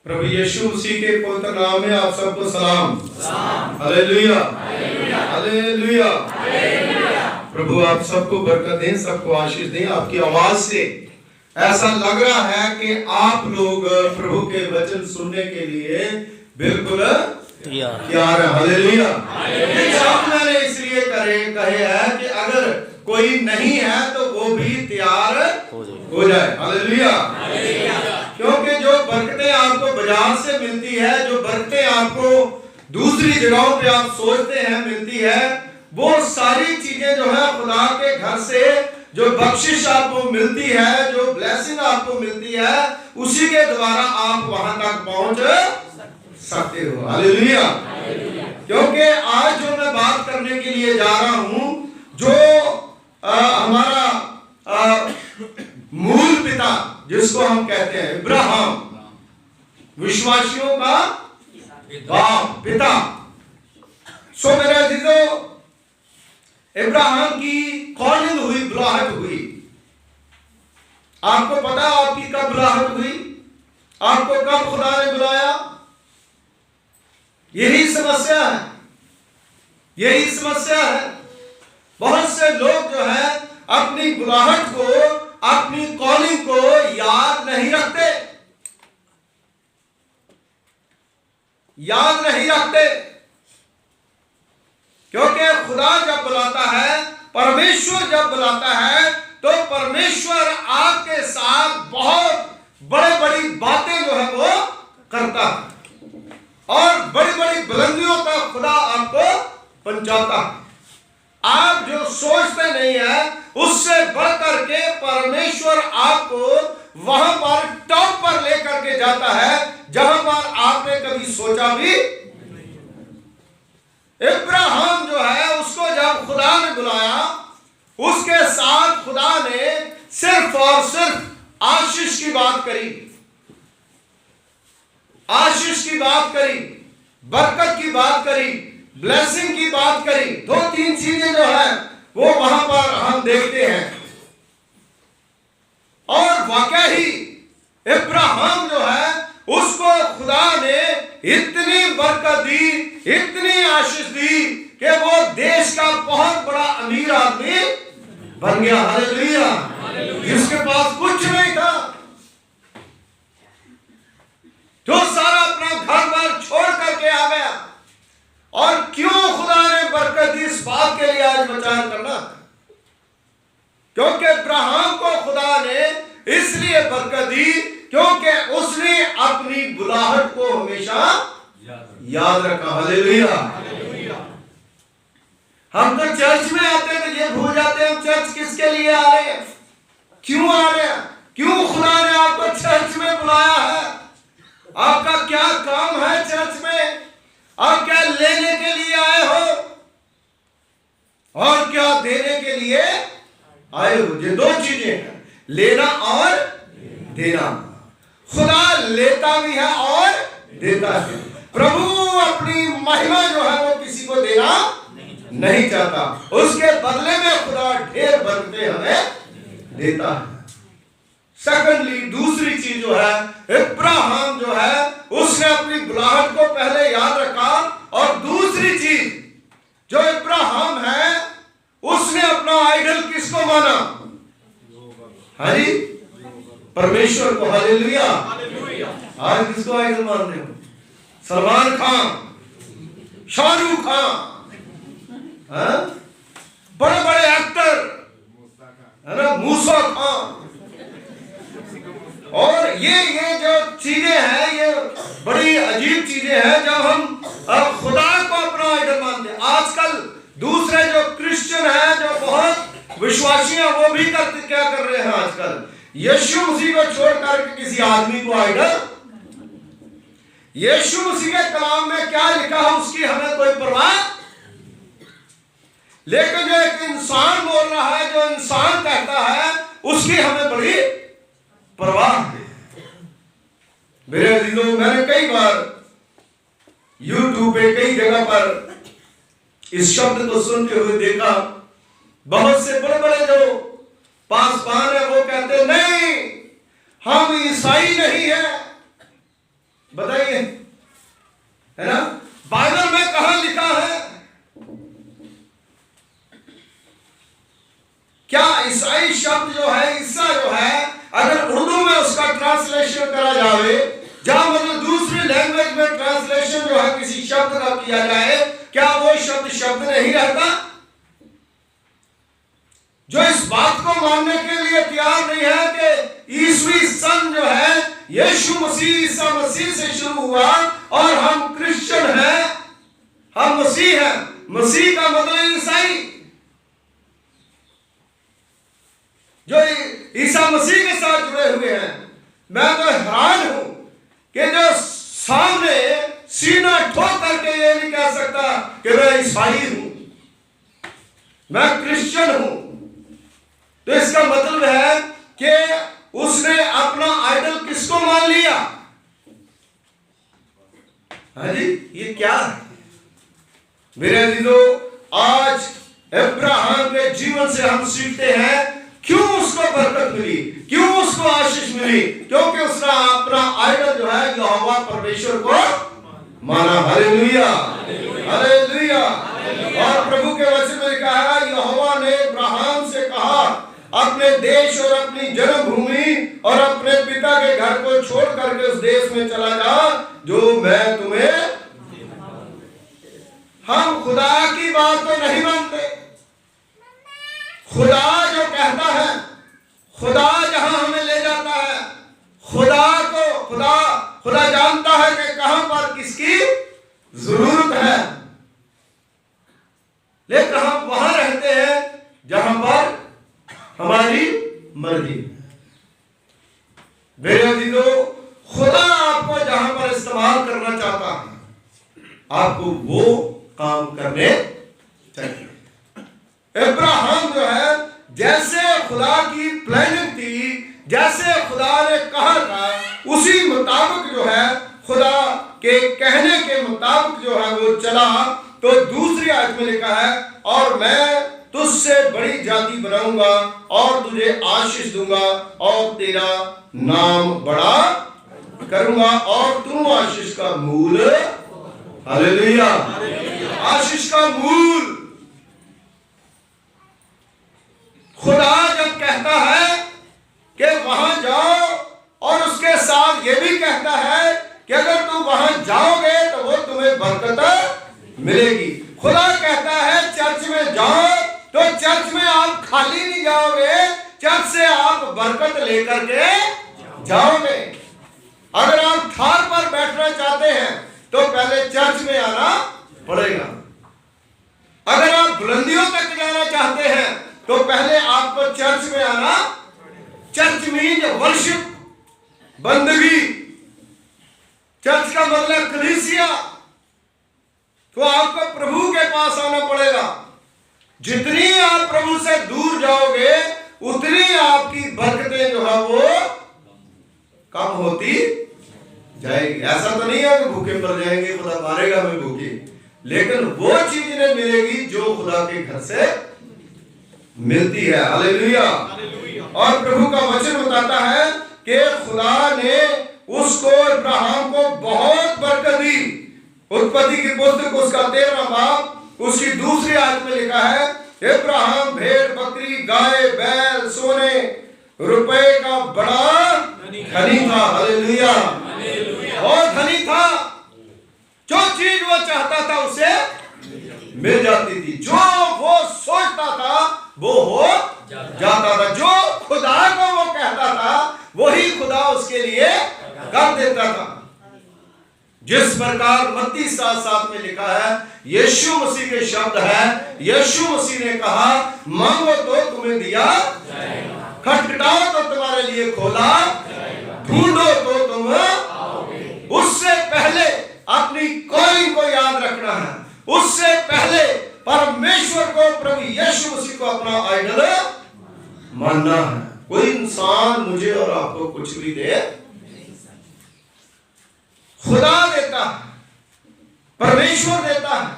प्रभु यीशु मसीह के पवित्र नाम में आप सबको सलाम। Hallelujah, hallelujah. प्रभु आप सबको बरकत दें, सबको आशीष दें। आपकी आवाज से ऐसा लग रहा है कि आप लोग प्रभु के वचन सुनने के लिए बिल्कुल तैयार है। हालेलुया। ये शब्द मैंने इसलिए कहे हैं कि अगर कोई नहीं है तो वो भी तैयार हो जाए। हालेलुया। क्योंकि जो बरकतें आपको बाजार से मिलती है, जो बरकतें आपको दूसरी जगहों पे आप सोचते हैं मिलती है, वो सारी चीजें जो है खुदा के घर से जो बख्शिश आपको मिलती है, जो ब्लेसिंग आपको मिलती है, उसी के द्वारा आप वहां तक पहुंच सकते हो। हालेलुया। क्योंकि आज जो मैं बात करने के लिए जा रहा हूं, जो हमारा मूल पिता जिसको हम कहते हैं इब्राहिम, विश्वासियों का बाप पिता। सो मेरे अजीजों, इब्राहिम की कॉलिंग हुई, बुलाहट हुई। आपको पता आपकी कब बुलाहट हुई? आपको कब खुदा ने बुलाया? यही समस्या है, यही समस्या है। बहुत से लोग जो है अपनी बुलाहट को, अपनी कॉलिंग को याद नहीं रखते, याद नहीं रखते। क्योंकि खुदा जब बुलाता है, परमेश्वर जब बुलाता है, तो परमेश्वर आपके साथ बहुत बड़ी बड़ी बातें जो है वो करता है और बड़ी बड़ी बुलंदियों तक खुदा आपको पहुंचाता है। आप जो सोचते नहीं है उससे बढ़कर के परमेश्वर आपको वहां पर टॉप पर लेकर के जाता है जहां पर आपने कभी सोचा भी। इब्राहिम जो है उसको जब खुदा ने बुलाया, उसके साथ खुदा ने सिर्फ और सिर्फ आशीष की बात करी, आशीष की बात करी, बरकत की बात करी, ब्लेसिंग की बात करी। दो तीन चीजें जो है वो वहां पर हम देखते हैं। और वाकई ही इब्राहिम जो है उसको खुदा ने इतनी बरकत दी, इतनी आशीष दी कि वो देश का बहुत बड़ा अमीर आदमी बन गया। हालेलुया। जिसके पास कुछ नहीं था, जो सारा अपना घर बार छोड़ करके आ गया। और क्यों खुदा ने बरकत दी? इस बात के लिए आज विचार करना, क्योंकि इब्राहिम को खुदा ने इसलिए बरकत दी क्योंकि उसने अपनी बुलाहट को हमेशा याद रखा। हालेलुया। हम तो चर्च में आते हैं तो ये भूल जाते हैं हम चर्च किसके लिए आ रहे हैं, क्यों आ रहे हैं, क्यों खुदा ने आपको चर्च में बुलाया है, आपका क्या काम है चर्च में, आप क्या लेने के लिए आए हो और क्या देने के लिए आए हो। ये दो चीजें हैं, लेना और देना। खुदा लेता भी है और देता है। प्रभु अपनी महिमा जो है वो किसी को देना नहीं चाहता, उसके बदले में खुदा ढेर बरकतें हमें देता है। सेकंडली, दूसरी चीज जो है, इब्राहिम जो है उसने अपनी बुलाहट को पहले याद रखा। और दूसरी चीज जो इब्राहिम है उसने अपना आइडल किसको माना? हाँ जी, परमेश्वर को। हालेलुया। आज किसको आइडल मान रहे हो? सलमान खान, शाहरुख खान, बड़े बड़े एक्टर है ना, मूसा खान। और ये जो चीजें हैं ये बड़ी अजीब चीजें हैं जब हम खुदा को अपना आइडल मानते हैं। आजकल दूसरे जो क्रिश्चियन हैं, जो बहुत विश्वासी हैं, वो भी क्या कर रहे हैं आजकल? यीशु मसीह को छोड़कर किसी आदमी को आइडल। यीशु मसीह के कलाम में क्या लिखा है उसकी हमें कोई परवाह, लेकिन जो एक इंसान बोल रहा है, जो इंसान कहता है, उसकी हमें बड़ी परवाह है। मेरे अजीजों, मैंने कई बार YouTube पे कई जगह पर इस शब्द को सुनते हुए देखा। बहुत से बड़े बड़े जो पासवान है वो कहते नहीं हम ईसाई नहीं है, बताइए, है ना? बाइबल में कहां लिखा है? क्या ईसाई शब्द जो है, ईसा जो है, अगर उर्दू में उसका ट्रांसलेशन करा जाए, जहां मतलब दूसरी लैंग्वेज में ट्रांसलेशन जो है किसी शब्द का किया जाए, क्या वो शब्द शब्द नहीं रहता? जो इस बात को मानने के लिए तैयार नहीं है कि ईसवी सन जो है यीशु मसीह, ईसा मसीह से शुरू हुआ और हम क्रिश्चियन हैं, हम मसीह हैं, मसीह का मतलब ईसाई, जो ईसा मसीह के साथ जुड़े हुए हैं। मैं तो हैरान हूं कि जो सामने सीना ठोक करके ये नहीं कह सकता कि मैं ईसाई हूं, मैं क्रिश्चियन हूं, तो इसका मतलब है कि उसने अपना आइडल किसको मान लिया? हाँ जी, ये क्या है मेरे अजीजों? आज अब्राहम के जीवन से हम सीखते हैं क्यों उसको बरकत मिली, क्यों उसको आशीष मिली, क्योंकि उसने अपना आइडल जो है यहोवा परमेश्वर को माना। Hallelujah, hallelujah. और प्रभु के वचन में लिखा है, यहोवा ने अब्राहम से कहा, अपने देश और अपनी जन्मभूमि और अपने पिता के घर को छोड़ करके उस देश में चला जा जो मैं तुम्हें। हम खुदा की बात तो नहीं मानते। खुदा जो कहता है, खुदा जहां हमें ले जाता है, खुदा जानता है कि कहां पर किसकी जरूरत है, लेकिन हम वहां रहते हैं जहां पर हमारी मर्जी। मेरे अजीजों, खुदा आपको जहां पर इस्तेमाल करना चाहता है, आपको वो काम करने चाहिए। अब्राहम जो है, जैसे खुदा की प्लानिंग थी, जैसे खुदा ने कहा था, उसी मुताबिक जो है, खुदा के कहने के मुताबिक जो है वो चला। तो दूसरी आयत में लिखा है, और मैं तुझसे बड़ी जाति बनाऊंगा और तुझे आशीष दूंगा और तेरा नाम बड़ा करूंगा और तू आशीष का मूल। हालेलुया, आशीष का मूल। खुदा जब कहता है कि वहां जाओ, और उसके साथ ये भी कहता है कि अगर तुम वहां जाओगे तो वो तुम्हें बरकत मिलेगी। खुदा कहता है चर्च में जाओ, तो चर्च में आप खाली नहीं जाओगे, चर्च से आप बरकत लेकर के जाओगे। अगर आप थार पर बैठना चाहते हैं तो पहले चर्च में आना पड़ेगा। अगर आप बुलंदियों तक जाना चाहते हैं तो पहले आपको चर्च में आना। चर्च मीन वर्शिप, बंदगी। चर्च का मतलब कलीसिया। तो आपको प्रभु के पास आना पड़ेगा। जितनी आप प्रभु से दूर जाओगे उतनी आपकी बरकतें जो है वो कम होती जाएगी। ऐसा तो नहीं है कि भूखे मर जाएंगे, खुदा मारेगा हमें भूखे, लेकिन वो चीज नहीं मिलेगी जो खुदा के घर से मिलती है। हालेलुया। और प्रभु का वचन बताता है कि खुदा ने उसको, अब्राहम को बहुत बरकत दी। उत्पत्ति की पुस्तक उसका 13वां बाब उसकी दूसरी आयत में लिखा है, अब्राहम भेड़ बकरी गाय बैल सोने रुपए का बड़ा धनी था। हालेलुया, बहुत धनी था। जो चीज वो चाहता था उसे मिल जाती थी, जो वो सोचता था वो हो जाता था, जो खुदा को वो कहता था वही खुदा उसके लिए कर देता था। जिस प्रकार मत्ती 7:7 में लिखा है, यीशु मसीह के शब्द है, यीशु मसीह ने कहा, मांगो तो तुम्हें दिया जाएगा, खटखटाओ तो तुम्हारे लिए खोला, ढूंढो तो तुम पाओगे। उससे पहले अपनी कॉलिंग को याद रखना है। उससे पहले परमेश्वर को, प्रभु यीशु मसीह को अपना आइडल मानना है। कोई इंसान मुझे और आपको कुछ भी दे, खुदा देता है, परमेश्वर देता है।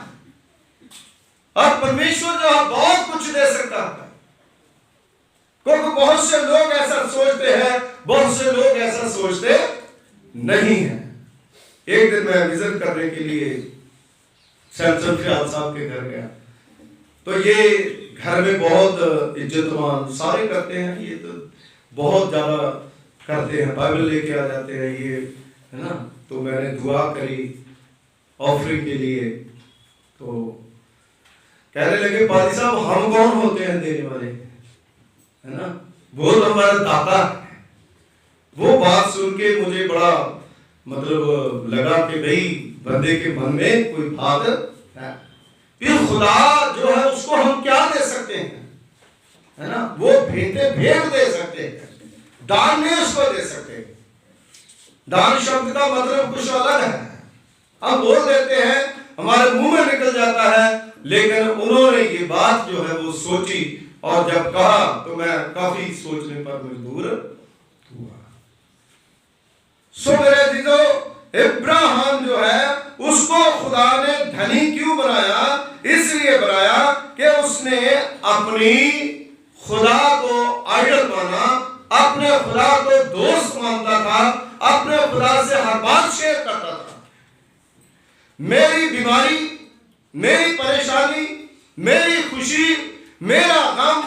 और परमेश्वर जो है बहुत कुछ दे सकता है, क्योंकि बहुत से लोग ऐसा सोचते हैं, बहुत से लोग ऐसा सोचते नहीं है। एक दिन मैं विजिट करने के लिए सैमसन ख्याल साहब के घर गया, तो ये घर में बहुत इज्जतमान सारे करते हैं, ये तो बहुत ज्यादा करते हैं, बाइबल लेके आ जाते हैं ये, है ना। तो मैंने दुआ करी ऑफरिंग के लिए, तो कहने लगे पादी साहब हम कौन होते हैं देने वाले, है ना, वो तो हमारा दाता है। वो बात सुन के मुझे बड़ा मतलब लगा कि भाई बंदे के मन में कोई बात है। फिर खुदा जो है उसको हम क्या दे सकते हैं, है ना, वो भेंट दे सकते हैं, दान नहीं उसको दे सकते। दान शब्द का मतलब कुछ अलग है, हम बोल देते हैं, हमारे मुंह में निकल जाता है, लेकिन उन्होंने ये बात जो है वो सोची, और जब कहा तो मैं काफी सोचने पर मजबूर हुआ। सो मेरे दीदो, इब्राहिम जो है उसको खुदा ने धनी क्यों बनाया? इसलिए बनाया कि उसने अपनी खुदा को आइडल माना, अपने खुदा को दोस्त मानता था, अपने खुदा से हर बात शेयर करता था। मेरी बीमारी, मेरी परेशानी, मेरी खुशी, मेरा गम,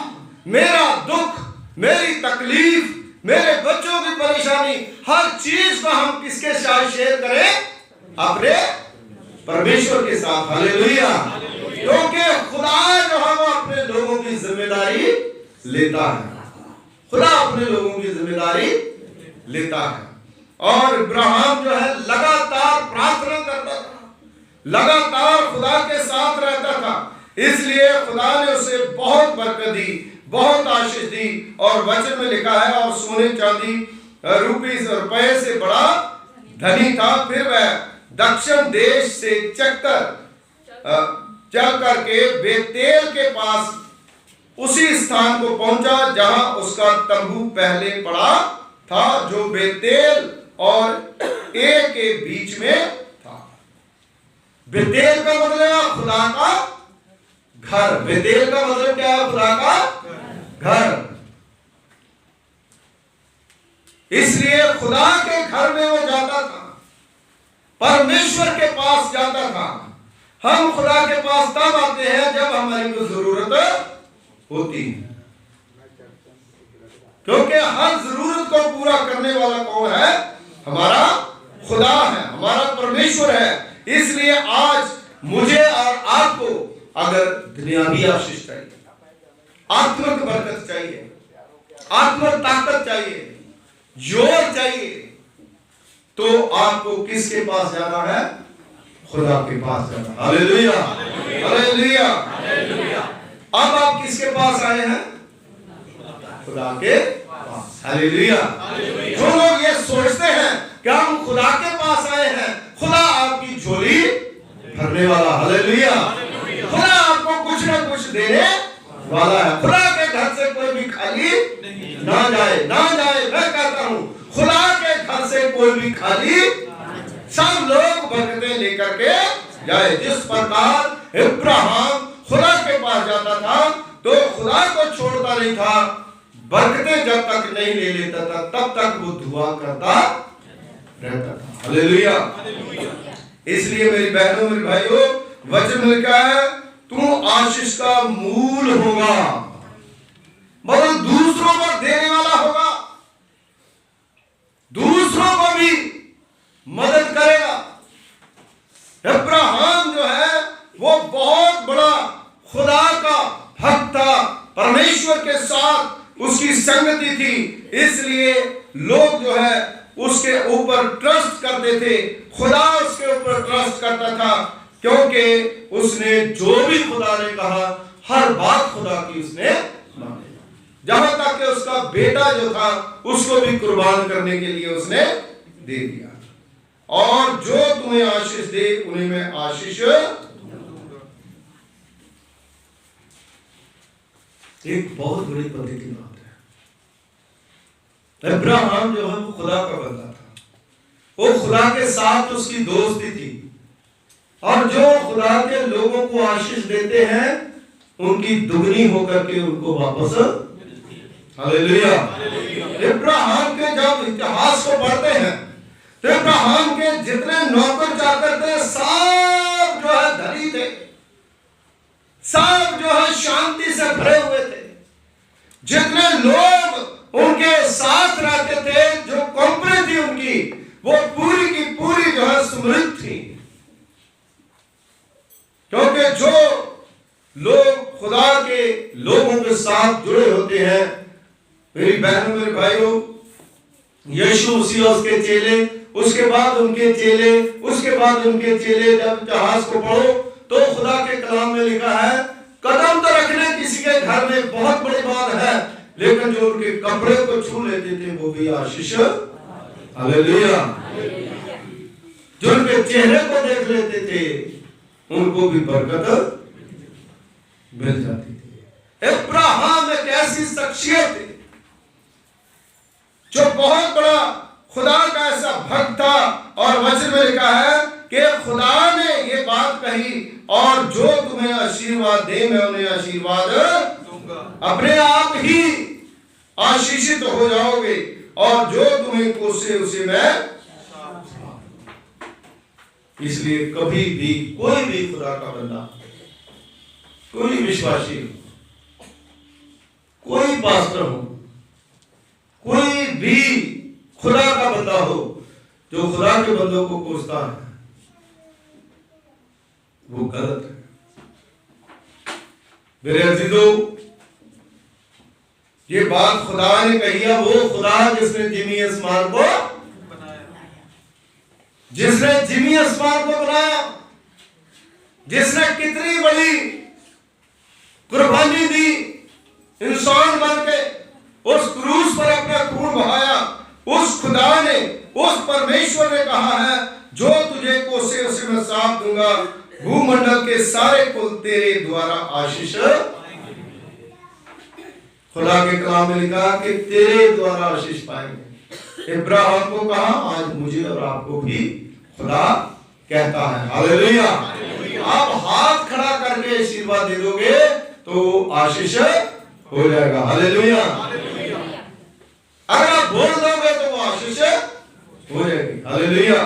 मेरा दुख, मेरी तकलीफ, मेरे बच्चों की परेशानी, हर चीज को हम किसके साथ शेयर करें? अपने परमेश्वर के साथ। हालेलुया। क्योंकि खुदा जो है वो अपने लोगों की जिम्मेदारी लेता है, खुदा अपने लोगों की जिम्मेदारी लेता है। और इब्राहिम जो है लगातार प्रार्थना करता था, लगातार खुदा के साथ रहता था, इसलिए खुदा ने उसे बहुत बरकत दी, बहुत आशीष दी। और वचन में लिखा है, और सोने चांदी रुपए से बड़ा धनी था। फिर वह दक्षिण देश से चल करके बेतेल के पास उसी स्थान को पहुंचा जहां उसका तंबू पहले पड़ा था, जो बेतेल और ए के बीच में था। बेतेल का मतलब है खुदा का घर। बेतेल का मतलब क्या है? खुदा का घर। इसलिए खुदा के घर में वो जाता था, परमेश्वर के पास जाता था। हम खुदा के पास तब आते हैं जब हमारी कोई जरूरत होती है, क्योंकि हर जरूरत को पूरा करने वाला कौन है? हमारा खुदा है, हमारा परमेश्वर है। इसलिए आज मुझे और आपको अगर दुनियावी आशीष चाहिए, आत्मिक बरकत चाहिए, आत्मिक ताकत चाहिए, जोर चाहिए, तो आपको किसके पास जाना है? खुदा के पास जाना। Hallelujah, hallelujah. अब आप किसके पास आए हैं? खुदा के पास। हालेलुया। जो लोग ये सोचते हैं कि हम खुदा के पास आए हैं, खुदा आपकी झोली भरने वाला। हालेलुया। खुदा आपको कुछ ना कुछ देने वाला है। खुदा के घर से कोई भी खाली ना जाए, ना जाए। मैं कहता हूं खुदा के घर से कोई भी खाली, सब लोग बरकतें लेकर के जाए। जिस प्रकार इब्राहिम खुदा के पास जाता था तो खुदा को छोड़ता नहीं था, बरकतें जब तक नहीं ले लेता था तब तक वो दुआ करता रहता था। हालेलुया। इसलिए मेरी बहनों, मेरे भाइयों, वचन में लिखा है तू आशीष का मूल होगा, मतलब दूसरों को देने वाला होगा, दूसरों को भी मदद करेगा। इब्राहिम जो है वो बहुत बड़ा खुदा का भक्त था, परमेश्वर के साथ उसकी संगति थी, इसलिए लोग जो है उसके ऊपर ट्रस्ट करते थे, खुदा उसके ऊपर ट्रस्ट करता था, क्योंकि उसने जो भी खुदा ने कहा हर बात खुदा की उसने मानी। जहां तक कि उसका बेटा जो था उसको भी कुर्बान करने के लिए उसने दे दिया। और जो तुम्हें आशीष दे उन्हें मैं आशीष। एक बहुत बड़ी पद्धति की बात है। इब्राहिम जो है वो खुदा का बंदा था, वो खुदा के साथ उसकी दोस्ती थी, और जो खुदा के लोगों को आशीष देते हैं उनकी दुगनी होकर के उनको वापस। हालेलुया। इब्राहिम के जब इतिहास को पढ़ते हैं तो अब्राहम के जितने नौकर चाकर थे सब जो है धनी थे, सब जो है शांति से भरे हुए थे। जितने लोग उनके साथ रहते थे, जो कंपनी थी उनकी, वो पूरी की पूरी जो है समृद्ध थी। क्योंकि जो लोग खुदा के लोगों के साथ जुड़े होते हैं, मेरी बहनों मेरे भाइयों, यीशु मसीह उसके चेले, उसके बाद उनके चेले, उसके बाद उनके चेले, जब इतिहास को पढ़ो तो खुदा के कलाम में लिखा है, कदम तो रखने किसी के घर में बहुत बड़ी बात है, लेकिन जो उनके कपड़े को छू लेते थे वो भी आशीष। हालेलुया। जो उनके चेहरे को देख लेते थे उनको भी बरकत मिल जाती थी। अब्राहम एक ऐसी शख्सियत थी जो बहुत बड़ा खुदा का ऐसा भक्त था, और वचन में लिखा है कि खुदा ने ये बात कही, और जो तुम्हें आशीर्वाद दे मैं उन्हें आशीर्वाद दूंगा। अपने आप ही आशीषित हो जाओगे, और जो तुम्हें कोसे उसे मैं। इसलिए कभी भी कोई भी खुदा का बंदा, कोई विश्वासी, कोई पास्टर हो, कोई भी खुदा का बंदा हो जो खुदा के बंदों को कोसता है, वो गलत है। मेरे अजीजों, ये बात खुदा ने कही है, वो खुदा जिसने जिमी आसमान को बनाया, जिसने जिमी आसमान को बनाया, जिसने कितनी बड़ी कुर्बानी दी, इंसान बन के उस क्रूस पर अपना खून बहाया, उस खुदा ने, उस परमेश्वर ने कहा है, जो तुझे कोसे उसे मैं साफ दूंगा, भूमंडल के सारे कुल तेरे द्वारा आशीष। खुदा के कलाम में लिखा कि तेरे द्वारा आशीष पाएंगे। इब्राहिम को कहा, आज मुझे और आपको भी खुदा कहता है। हालेलुया। आप हाथ खड़ा करके आशीर्वाद दे दोगे तो आशीष हो जाएगा। हालेलुया। अगर आप बोल दोगे तो वो आशीष हो जाएगी। हालेलुया।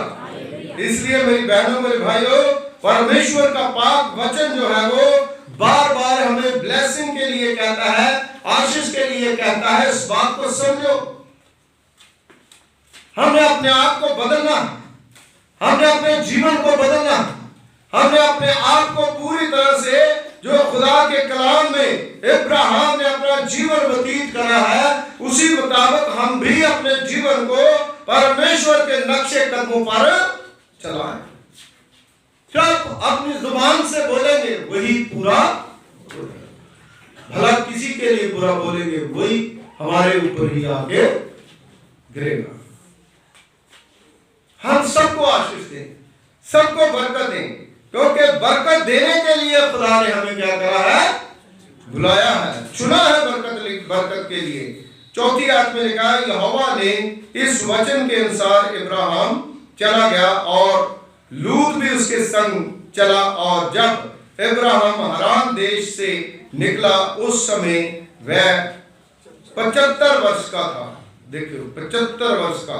इसलिए मेरी बहनों मेरे भाइयों, परमेश्वर का पाक वचन जो है वो बार बार हमें ब्लेसिंग के लिए कहता है, आशीष के लिए कहता है। इस बात को समझो, हमने अपने आप को बदलना, हमने अपने जीवन को बदलना, हमने अपने आप को पूरी तरह से, जो खुदा के कलाम में इब्राहिम ने अपना जीवन व्यतीत करा है, उसी मुताबिक हम भी अपने जीवन को परमेश्वर के नक्शे कदमों पर चलाएं। जब अपनी जुबान से बोलेंगे वही पूरा, भला किसी के लिए बुरा बोलेंगे वही हमारे ऊपर ही आके गिरेगा। हम सबको आशीष दें, सबको बरकत दें, क्योंकि बरकत देने के लिए खुदा ने हमें क्या करा है, बुलाया है, चुना है बरकत के लिए। चौथी आयत में लिखा है, यहोवा ने इस वचन के अनुसार इब्राहिम चला गया और लूत भी उसके संग चला, और जब इब्राहिम हरान देश से निकला उस समय वह 75 वर्ष का था। देखियो 75 वर्ष का,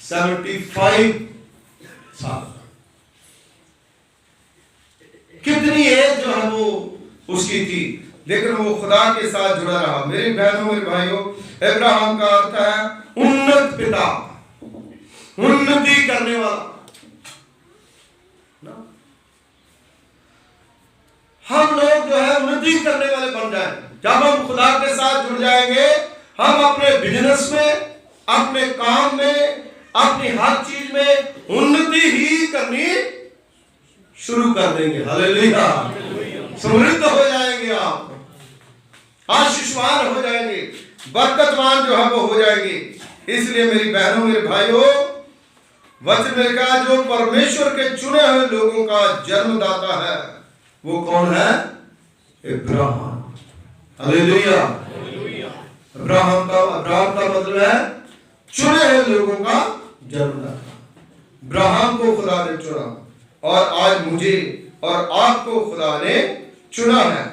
75 साल। कितनी एज जो है वो उसकी थी, लेकिन वो खुदा के साथ जुड़ा रहा। मेरी बहनों मेरे भाइयों, इब्राहिम का अर्थ है उन्नत पिता, उन्नति करने वाला। हम लोग जो है उन्नति करने वाले बन जाए। जब हम खुदा के साथ जुड़ जाएंगे, हम अपने बिजनेस में, अपने काम में, अपनी हर चीज में उन्नति ही करनी शुरू कर देंगे। हालेलुया। समृद्ध हो जाएंगे, आप आशीषवान हो जाएंगे, बरकतवान जो है वो हो जाएंगे। इसलिए मेरी बहनों मेरे भाइयों, वचन में कहा, जो परमेश्वर के चुने हुए लोगों का जन्मदाता है वो कौन है? इब्राहिम। हालेलुया। इब्राहिम का मतलब है चुने हुए लोगों का जन्मदाता। इब्राहिम को खुदा ने चुना, और आज मुझे और आपको खुदा ने चुना है।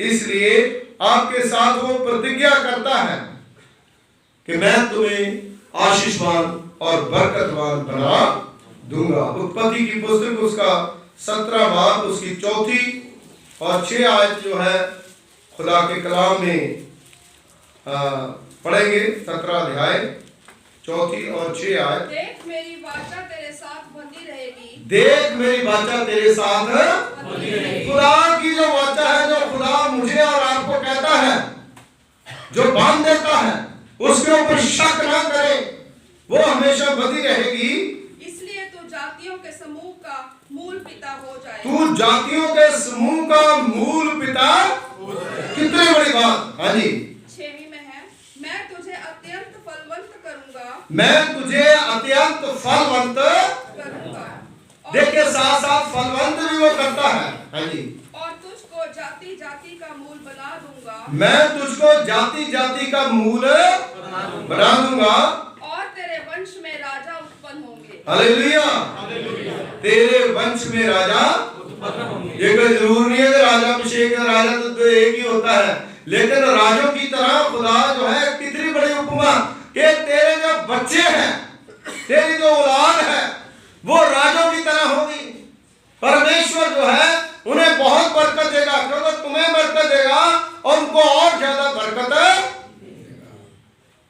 इसलिए आपके साथ वो प्रतिज्ञा करता है कि मैं तुम्हें आशीषवान और बरकतवान बना दूंगा। उत्पत्ति की पुस्तक उसका 17 बाब उसकी 4 और 6 आयत जो है खुदा के कलाम में पढ़ेंगे। 17 अध्याय 4 और 6 आयत। देख मेरी वाचा तेरे साथ बंधी रहेगी। देख मेरी वाचा तेरे साथ बंधी रहेगी। खुदा की जो वाचा है, जो खुदा मुझे और आपको कहता है, जो बांध देता है, उसके ऊपर शक ना करे, वो हमेशा बंधी रहेगी। इसलिए तू जातियों के समूह का मूल पिता हो जाए। तू जातियों के समूह का मूल पिता। कितनी बड़ी बात। हाँ जी। 6वीं में है, मैं तुझे अत्यंत फलवंत करूंगा। मैं तुझे अत्यंत फलवंत करूंगा। देखिए, साथ साथ फलवंत भी वो करता है। हाँ जी। और तुझको जाति जाति का मूल बना दूंगा। मैं तुझको जाति जाति का मूल बना दूंगा। और तेरे वंश में राजा उत्पन्न होंगे। हालेलुया। तेरे वंश में राजा उत्पन्न होंगे। ये कोई जरूर नहीं है कि राजा अभिषेक है, राजा तो एक ही होता है, लेकिन राजों की तरह खुदा जो है, कितनी बड़ी उपमा कि तेरे जो बच्चे हैं, तेरी जो औलाद है, वो राजों की तरह होगी। परमेश्वर जो है उन्हें बहुत बरकत देगा, क्योंकि तुम्हें बरकत देगा और उनको और ज्यादा बरकत देगा।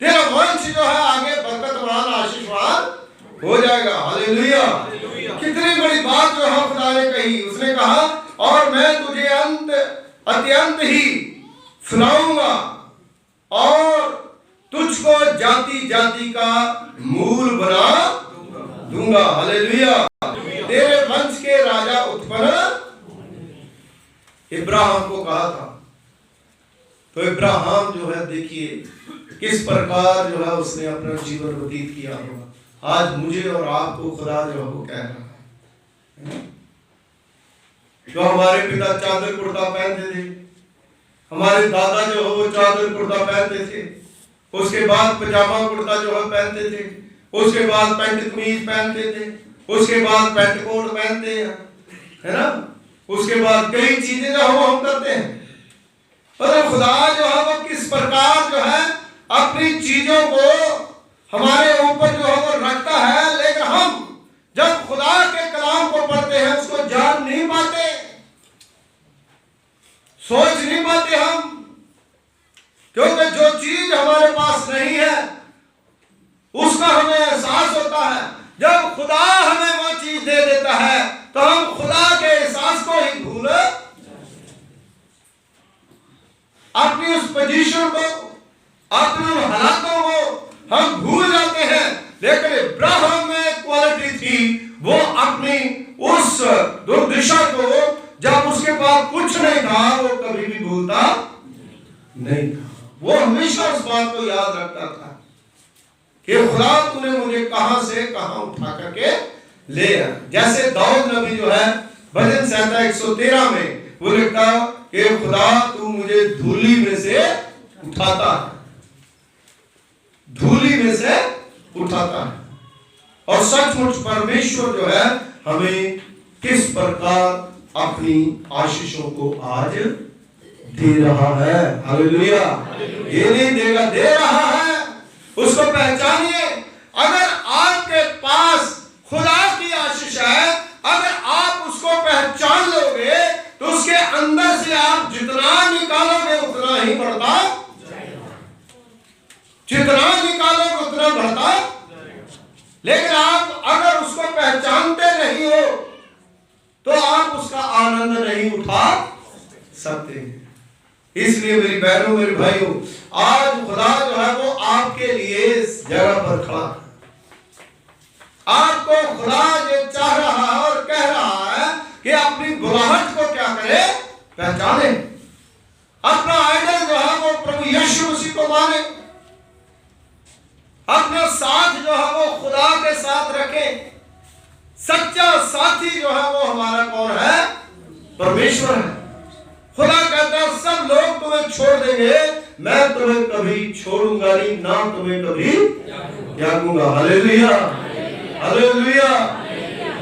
तेरा वंश जो है आगे बरकतवान आशीषवान हो जाएगा। हालेलुया। कितनी बड़ी बात जो है खुदा ने कही। उसने कहा, और मैं तुझे अत्यंत ही सुनाऊंगा और तुझको जाति जाति का मूल बना दूंगा। हालेलुया। तेरे वंश के राजा उत्पन्न। इब्राहिम को कहा था, तो इब्राहिम जो है, देखिए किस प्रकार जो है उसने अपना जीवन व्यतीत किया होगा। आज मुझे और आपको खुदा जो है वो कह रहा है, जो हमारे पिता चादर कुर्ता पहनते थे, हमारे दादा जो है वो चादर कुर्ता पहनते थे, उसके बाद पजामा कुर्ता जो है पहनते थे, उसके बाद पैंट कमीज पहनते थे, उसके बाद पैंट कोट पहनते हैं, है ना, उसके बाद कई चीजें जो हम करते हैं। और खुदा जो है वो किस प्रकार जो है अपनी चीजों को हमारे ऊपर जो है वो रखता है, लेकिन हम जब खुदा के कलाम को पढ़ते हैं उसको जान नहीं पाते, सोच नहीं पाते हम, क्योंकि जो चीज हमारे पास नहीं है उसका हमें एहसास होता है। जब खुदा हमें वो चीज दे देता है तो हम खुदा के एहसास को ही भूल, अपनी उस पोजीशन को, अपने हालातों को हम भूल जाते हैं। लेकिन इब्राहिम में क्वालिटी थी, वो अपनी उस दुर्दशा को, जब उसके पास कुछ नहीं था, वो कभी भी भूलता नहीं था। वो हमेशा उस बात को याद रखता था कि खुदा तूने मुझे कहां से कहां उठा करके ले आया। जैसे दाऊद नबी जो है भजन संहिता 113 में वो लिखता कि खुदा तू मुझे धूली में से उठाता है, धूली में से उठाता है। और सचमुच परमेश्वर जो है हमें किस प्रकार अपनी आशीषों को आज दे रहा है। हालेलुया। ये नहीं देगा, दे रहा है। उसको पहचानिए। अगर आपके पास खुदा की आशीष है, अगर आप उसको पहचान लोगे तो उसके अंदर से आप जितना निकालोगे उतना ही बढ़ता, जितना निकालोगे उतना बढ़ता। लेकिन आप अगर उसको पहचानते नहीं हो तो आप उसका आनंद नहीं उठा सकते। इसलिए मेरी बहनों, मेरे भाइयों, आज खुदा जो है वो आपके लिए इस जगह पर खड़ा है। आपको खुदा ये चाह रहा है और कह रहा है कि अपनी बुलाहट को क्या करे, पहचाने। अपना आइडल जो है वो प्रभु यीशु मसीह को माने, अपना साथ जो है वो खुदा के साथ रखे। सच्चा साथी जो है वो हमारा कौन है? परमेश्वर है। खुदा कहता है सब लोग तुम्हें छोड़ देंगे, मैं तुम्हें कभी छोड़ूंगा नहीं, ना तुम्हें कभी त्यागूंगा। Hallelujah, hallelujah.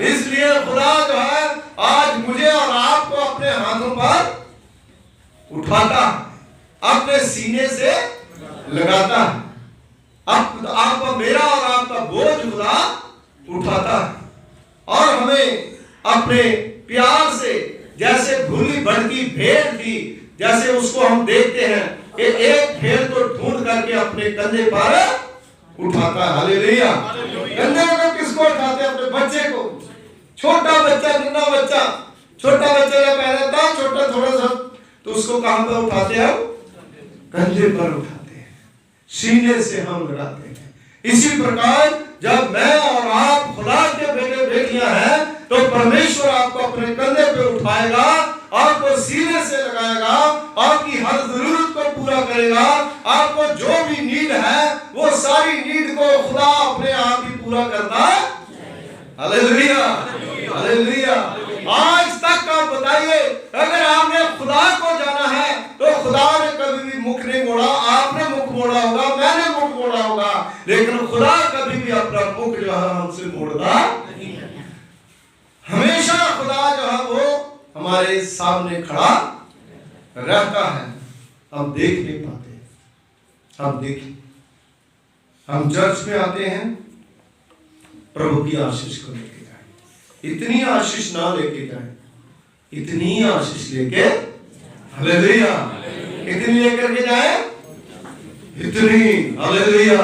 इसलिए खुदा जो है आज मुझे और आपको अपने हाथों पर उठाता, अपने सीने से लगाता है। आपका मेरा और आपका बोझ खुदा उठाता है और हमें अपने प्यार से, जैसे भूली भटकी भेड़ थी, जैसे उसको हम देखते हैं कि एक भेड़ को ढूंढ करके अपने कंधे पर उठाता है। हालेलुया। कंधे पर किसको उठाते हैं? अपने बच्चे को। छोटा बच्चा, नन्हा बच्चा, छोटा बच्चा जब पैदा था, छोटा थोड़ा सा, तो उसको कहां पर उठाते हैं? कंधे पर उठाते हैं, सीने से हम लगाते हैं। इसी प्रकार जब मैं और आप खुदा के बेटे बेटियां हैं, तो परमेश्वर आपको अपने कंधे पे उठाएगा, आपको सीने से लगाएगा, आपकी हर जरूरत को पूरा करेगा। आपको जो भी नीड है वो सारी नीड को खुदा अपने आप ही पूरा करता है। Hallelujah, hallelujah. आज तक आप बताइए, अगर आपने खुदा को जाना है तो खुदा ने कभी भी मुख नहीं मोड़ा। आपने मुख मोड़ा होगा, मैंने मुख मोड़ा होगा, लेकिन खुदा कभी भी अपना मुख जो है हमसे मोड़ता नहीं है। हमेशा खुदा जो है वो हमारे सामने खड़ा रहता है। हम देख नहीं पाते, हम देखें। हम चर्च में आते हैं प्रभु की आशीष को लेके जाए। इतनी आशीष ना लेके जाए, इतनी आशीष लेके, हालेलुया, इतनी लेकर के जाए, इतनी, हालेलुया,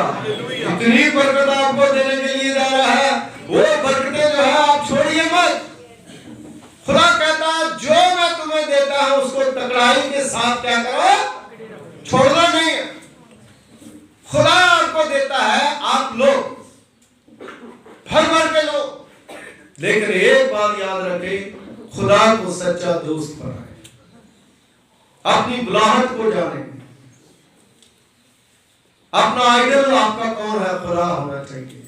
इतनी बरकत आपको देने के लिए जा रहा है। वो बरकतें जो है आप छोड़िए मत। खुदा कहता है जो मैं तुम्हें देता हूं उसको तकड़ाई के साथ क्या करो? छोड़ना नहीं है। खुदा आपको देता है, आप लो, भर भर के लो, लेकिन एक बात याद रखें, खुदा को सच्चा दोस्त बनाए, अपनी बुलाहट को जाने। अपना आइडल आपका कौन है? खुदा होना चाहिए,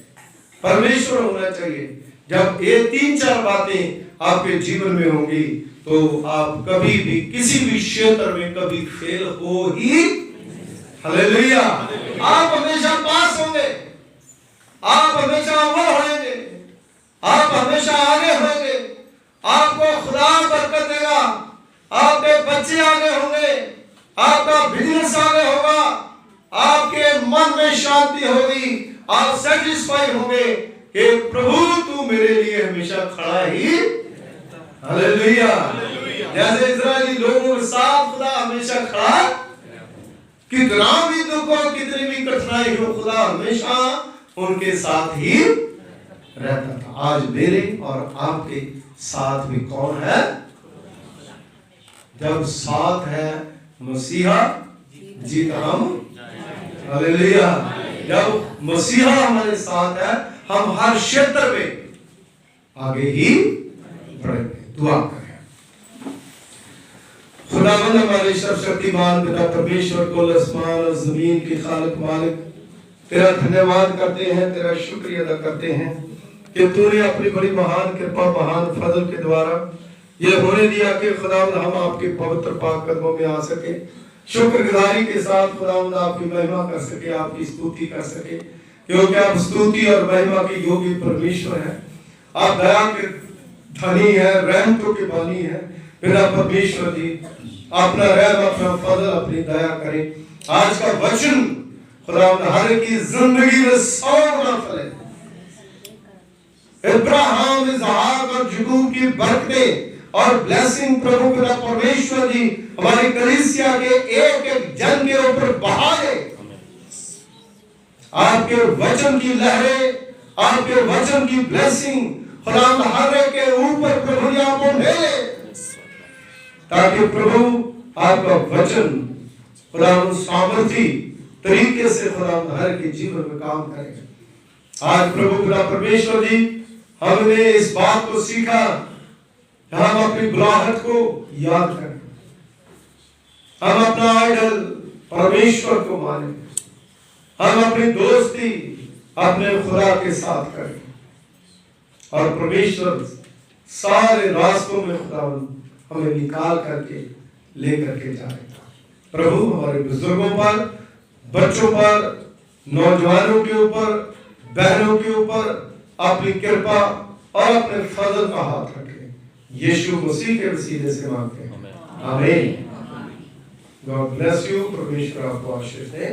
परमेश्वर होना चाहिए। जब ये 3-4 बातें आपके जीवन में होंगी तो आप कभी भी किसी भी क्षेत्र में कभी फेल हो ही, हालेलुया। आप हमेशा पास होंगे, आप हमेशा अव्वल होंगे, आप हमेशा आगे होंगे, आपको खुदा बरकत देगा, आपके बच्चे आगे होंगे, आपका बिजनेस आगे होगा, आपके मन में शांति होगी, आप सेटिस्फाई होंगे कि प्रभु तू मेरे लिए हमेशा खड़ा ही, हालेलुया। जैसे इजरायली लोगों के साथ खुदा हमेशा खड़ा, कितना भी दुख हो, कितनी भी कठिनाई हो, खुदा हमेशा उनके साथ ही रहता था। आज मेरे और आपके साथ भी कौन है? जब साथ है मसीहा, जीत हम, हालेलुया। जब मसीहा हमारे साथ है, हम हर क्षेत्र में आगे ही बढ़ेंगे। दुआ करें। खुदावंद हमारे सर्वशक्तिमान पिता परमेश्वर को, आसमान और जमीन के खालिक मालिक, तेरा धन्यवाद करते हैं, तेरा शुक्रिया अदा करते हैं कि तूने अपनी बड़ी महान कृपा, महान फजल के द्वारा ये होने दिया कि खुदावंद हम आपके पवित्र पाक कदमों में आ सके, शुक्रगुजारी के साथ खुदावंद आपकी महिमा कर सके, आपकी स्तुति कर सके, क्योंकि आप स्तुति और महिमा के योग्य परमेश्वर हैं। आप दया के धनी है, रहमतों के बानी है। पिता परमेश्वर जी, अपना रहम, अपना फजल, अपनी दया करें। आज का वचन खुदावंद हर की जिंदगी में 100 गुना फले। इब्राहिम, इसहाक और याकूब की बरकतें और ब्लेसिंग प्रभु पिता परमेश्वर जी हमारी कलीसिया के एक एक जन के ऊपर बहा दे। आपके वचन की लहरें, आपके वचन की ब्लेसिंग खुदावंद हर एक के ऊपर प्रभु जी आपको भेजे, ताकि प्रभु आपका वचन खुदावंद सामर्थी तरीके से खुदावंद हर के जीवन में काम करे। आज प्रभु पिता परमेश्वर जी हमने इस बात को सीखा, हम अपनी बुलाहट को याद करें, हम अपना आइडल परमेश्वर को माने, हम अपनी दोस्ती अपने खुदा के साथ करें और परमेश्वर सारे रास्तों में खुदावंद हमें निकाल करके लेकर के जाएगा। प्रभु हमारे बुजुर्गों पर, बच्चों पर, नौजवानों के ऊपर, बहनों के ऊपर अपनी कृपा और अपने फजल का हाथ रखें। यीशु मसीह के वसीले से मांगते हैं, आमीन। God bless you. परमेश्वर आपको आशीष दे।